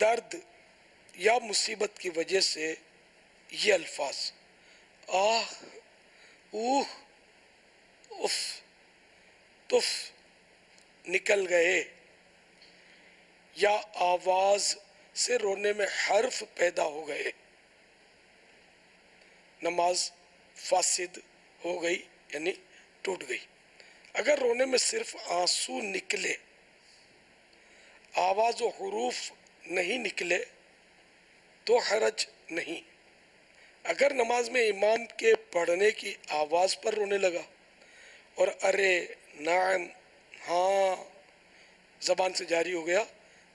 درد یا مصیبت کی وجہ سے یہ الفاظ آہ، اوہ، اف، تف نکل گئے، یا آواز سے رونے میں حرف پیدا ہو گئے، نماز فاسد ہو گئی یعنی ٹوٹ گئی۔ اگر رونے میں صرف آنسو نکلے، آواز و حروف نہیں نکلے تو حرج نہیں۔ اگر نماز میں امام کے پڑھنے کی آواز پر رونے لگا اور ارے، نعم، ہاں زبان سے جاری ہو گیا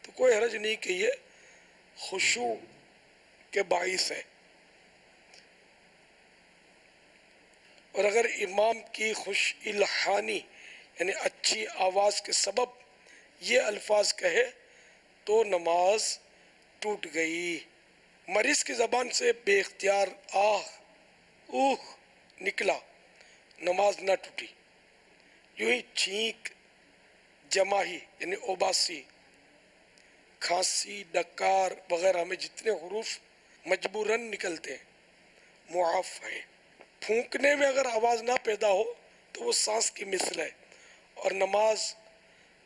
تو کوئی حرج نہیں کہ یہ خشوع کے باعث ہے۔ اور اگر امام کی خوش الحانی یعنی اچھی آواز کے سبب یہ الفاظ کہے تو نماز ٹوٹ گئی۔ مریض کی زبان سے بے اختیار آہ، اوہ نکلا، نماز نہ ٹوٹی۔ یوں ہی چھینک، جماہی یعنی اوباسی، کھانسی، ڈکار وغیرہ میں جتنے حروف مجبوراً نکلتے ہیں معاف ہیں۔ پھونکنے میں اگر آواز نہ پیدا ہو تو وہ سانس کی مثل ہے اور نماز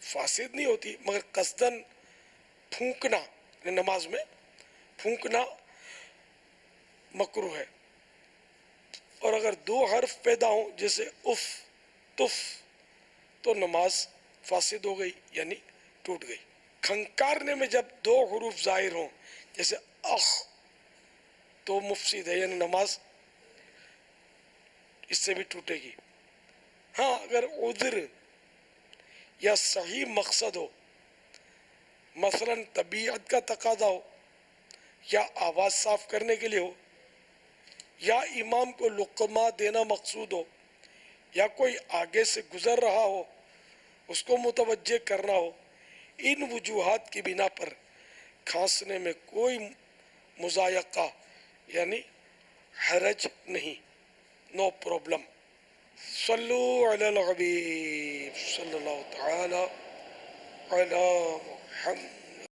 فاسد نہیں ہوتی، مگر قصداً پھونکنا نماز میں پھونکنا مکروہ ہے۔ اور اگر دو حرف پیدا ہوں جیسے اف، تف تو نماز فاسد ہو گئی یعنی ٹوٹ گئی۔ کھنکارنے میں جب دو حروف ظاہر ہوں جیسے اخ تو مفسد ہے یعنی نماز اس سے بھی ٹوٹے گی۔ ہاں اگر عذر یا صحیح مقصد ہو، مثلا طبیعت کا تقاضا ہو، یا آواز صاف کرنے کے لیے ہو، یا امام کو لقمہ دینا مقصود ہو، یا کوئی آگے سے گزر رہا ہو اس کو متوجہ کرنا ہو، ان وجوہات کی بنا پر کھانسنے میں کوئی مضائقہ یعنی حرج نہیں، نو پرابلم۔ صلو علی الحبیب صلی اللہ تعالی علی محمد۔